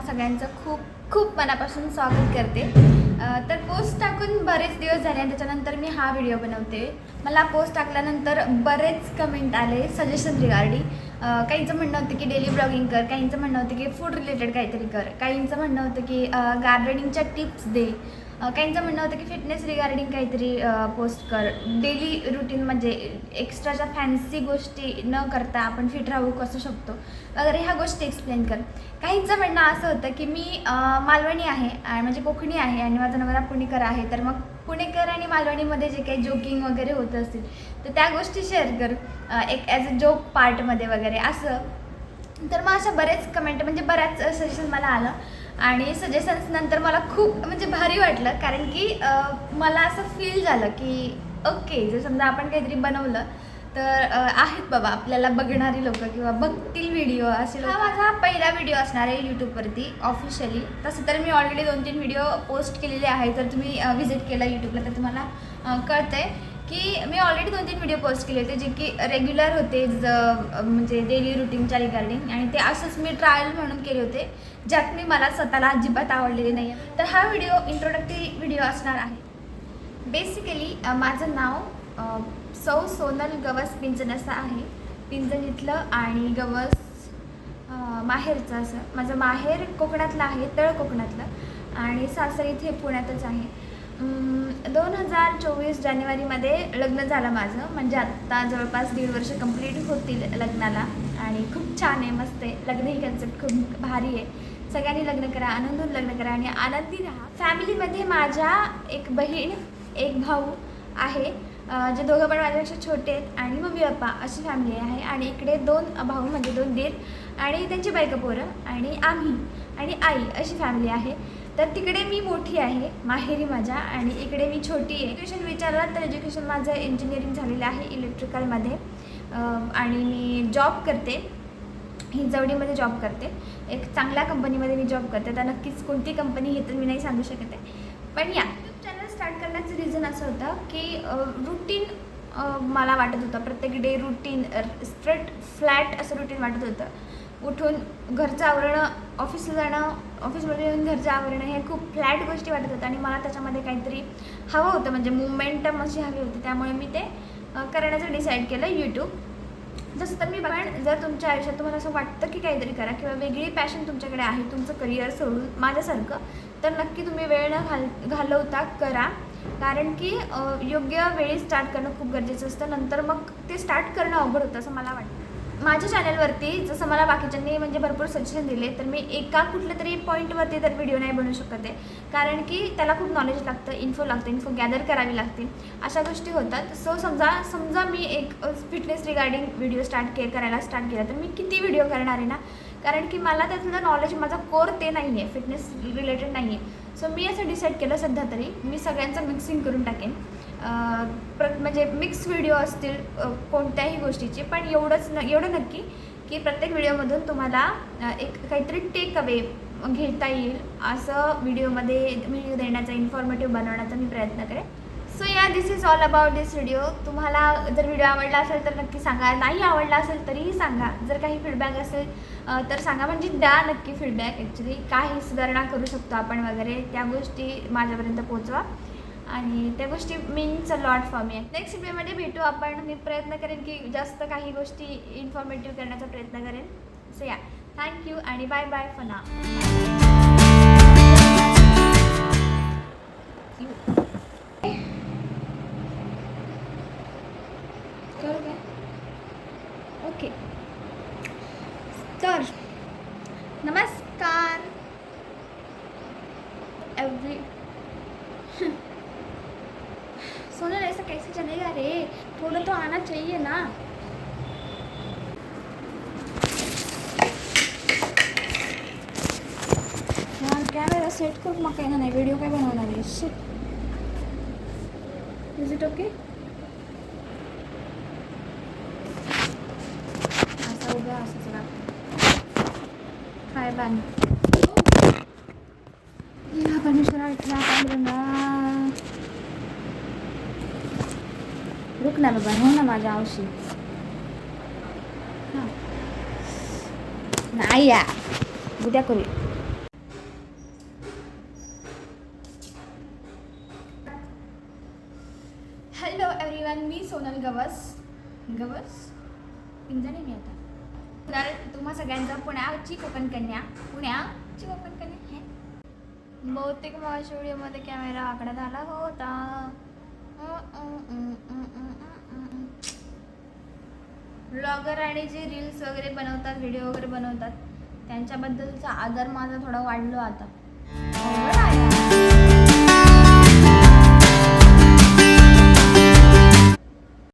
सगळ्यांचं खूप खूप मनापासून स्वागत करते। तर पोस्ट टाकून बरेच दिवस झाले आणि त्याच्यानंतर मी हा व्हिडिओ बनवते। मला पोस्ट टाकल्यानंतर बरेच कमेंट आले सजेशन रिगार्डिंग। काहींचं म्हणणं होतं की डेली ब्लॉगिंग कर, काहींचं म्हणणं होतं की फूड रिलेटेड काहीतरी कर, काहींचं म्हणणं होतं की गार्डनिंगच्या टिप्स दे, काहींचं म्हणणं होतं की फिटनेस रिगार्डिंग काहीतरी पोस्ट कर, डेली रुटीन म्हणजे एक्स्ट्राच्या फॅन्सी गोष्टी न करता आपण फिट राहू कसं शकतो वगैरे ह्या गोष्टी एक्सप्लेन कर। काहींचं म्हणणं असं होतं की मी मालवणी आहे म्हणजे कोकणी आहे आणि माझा नवरा पुणेकर आहे, तर मग पुणेकर आणि मालवणीमध्ये जे काही जोकिंग वगैरे होत असतील तर त्या गोष्टी शेअर कर एक ॲज अ जोक पार्टमध्ये वगैरे असं। तर मग अशा बरेच कमेंट म्हणजे बऱ्याच सजेशन मला आलं आणि सजेशन्स नंतर मला खूप म्हणजे भारी वाटलं, कारण की मला असं फील झालं की ओके जर समजा आपण काहीतरी बनवलं तर आहेत बाबा आपल्याला बघणारी लोक किंवा बघतील व्हिडिओ असे। हा माझा पहिला व्हिडिओ असणार आहे यूट्यूबवरती ऑफिशियली। तसं तर मी ऑलरेडी 2-3 व्हिडिओ पोस्ट केलेले आहे, तर तुम्ही व्हिजिट केला यूट्यूबला तर तुम्हाला कळतं आहे की मी ऑलरेडी 2-3 व्हिडिओ पोस्ट केले होते जे की रेग्युलर होते म्हणजे डेली रुटीनच्या रिगार्डिंग, आणि ते असंच मी ट्रायल म्हणून केले होते ज्यात मी मला स्वतःला अजिबात आवडलेले नाही आहे। तर हा व्हिडिओ इंट्रोडक्टरी व्हिडिओ असणार आहे। बेसिकली माझं नाव सौ सोनल गवस पिंजन असं आहे, पिंजन इथलं आणि गवस माहेरचं असं। माझं माहेर कोकणातलं आहे, तळ कोकणातलं, आणि सासर इथे पुण्यातच आहे। 2024 जानेवारीमध्ये लग्न झालं माझं, म्हणजे आत्ता जवळपास 1.5 वर्ष कंप्लीट होतील लग्नाला, आणि खूप छान आहे, मस्त आहे लग्न। ही कन्सेप्ट खूप भारी आहे। सगळ्यांनी लग्न करा, आनंदून लग्न करा आणि आनंदी राहा। फॅमिलीमध्ये माझ्या एक बहीण एक भाऊ आहे, जे दोघं पण माझ्यापेक्षा छोटे आहेत, आणि मम्मी पप्पा अशी फॅमिली आहे। आणि इकडे 2 भाऊ म्हणजे 2 दीर आणि त्यांची बायका पोरं आणि आम्ही आणि आई अशी फॅमिली आहे। तर तिकडे मी मोठी आहे माहेरी माझ्या, आणि इकडे मी छोटी आहे। एज्युकेशन विचारलं तर एज्युकेशन माझं इंजिनिअरिंग झालेलं आहे इलेक्ट्रिकलमध्ये, आणि मी जॉब करते हिंजवडीमध्ये जॉब करते, एक चांगल्या कंपनीमध्ये मी जॉब करते। तर नक्कीच कोणती कंपनी हे तर मी नाही सांगू शकत आहे, पण या यूट्यूब चॅनल स्टार्ट करण्याचं रिझन असं होतं की रुटीन मला वाटत होतं, प्रत्येक डे रुटीन स्ट्रेट फ्लॅट असं रुटीन वाटत होतं। उठून घरचं आवरणं, ऑफिसला जाणं, ऑफिसमध्ये येऊन घरचं आवरणं, हे खूप फ्लॅट गोष्टी वाटत होतं आणि मला त्याच्यामध्ये काहीतरी हवं होतं, म्हणजे मुवमेंटम अशी हवी होती। त्यामुळे मी ते करण्याचं डिसाईड केलं यूट्यूब। जसं तर मी पण जर तुमच्या आयुष्यात तुम्हाला असं वाटतं की काहीतरी करा किंवा वेगळी पॅशन तुमच्याकडे आहे तुमचं करिअर सोडून माझ्यासारखं, तर नक्की तुम्ही वेळ न घालवता करा, कारण की योग्य वेळी स्टार्ट करणं खूप गरजेचं असतं। नंतर मग ते स्टार्ट करणं अवघड होतं असं मला वाटतं। माझ्या चॅनलवरती जसं मला बाकीच्यांनी म्हणजे भरपूर सजेशन दिले, तर मी एका कुठल्या तरी पॉईंटवरती तर व्हिडिओ नाही बनवू शकत आहे, कारण की त्याला खूप नॉलेज लागतं, इन्फो गॅदर करावी लागते, अशा गोष्टी होतात। सो समजा मी एक फिटनेस रिगार्डिंग व्हिडिओ करायला स्टार्ट केला, तर मी किती व्हिडिओ करणार आहे ना, कारण की मला त्यातलं नॉलेज, माझा कोर ते नाही आहे, फिटनेस रिलेटेड नाही आहे। सो मी असं डिसाईड केलं सध्या तरी मी सगळ्यांचं मिक्सिंग करून टाकेन, म्हणजे मिक्स व्हिडिओ असतील कोणत्याही गोष्टीचे, पण एवढं नक्की की प्रत्येक व्हिडिओमधून तुम्हाला एक काहीतरी टेक अवे घेता येईल असं व्हिडिओ देण्याचा, इन्फॉर्मेटिव्ह बनवण्याचा मी प्रयत्न करेन। सो या this is all about this video. तुम्हाला जर व्हिडिओ आवडला असेल तर नक्की सांगा, नाही आवडला असेल तरीही सांगा। जर काही फीडबॅक असेल तर सांगा, म्हणजे द्या नक्की फीडबॅक, ॲक्च्युली काही सुधारणा करू शकतो आपण वगैरे, त्या गोष्टी माझ्यापर्यंत पोहोचवा, आणि त्या गोष्टी means a lot for me. Next व्हिडिओमध्ये भेटू आपण। मी प्रयत्न करेन की जास्त काही गोष्टी इन्फॉर्मेटिव्ह करण्याचा प्रयत्न करेन। सो या, थँक्यू आणि bye bye for now. Okay, तर नमस्कार एवरी सोनल, ऐसा कैसे चलेगा रे, थोड़ा तो आना चाहिए ना। यार कॅमेरा सेट करून मग काही नाही, व्हिडिओ काय बनवणार आहे। Shit, is it okay? असं उभं असंच लागतं, हाय बान या परमेश्वरा इथला पांडुरंगा, रुक ना बाबा, हो ना माझ्या आवशी, हां नाही या उद्या करू। हॅलो एव्हरीवन, मी सोनल गवस पिंजाने मी आता तर तुम्हा सगळ्यांचा पुण्याची कोकण कन्या हे बहुतेक माझ्या व्हिडिओमध्ये कॅमेरा आकडा झाला होता. ब्लॉगर आणि जे रील्स वगैरे बनवतात, व्हिडिओ वगैरे बनवतात, त्यांच्याबद्दलचा आदर माझा थोडा वाढलो आता.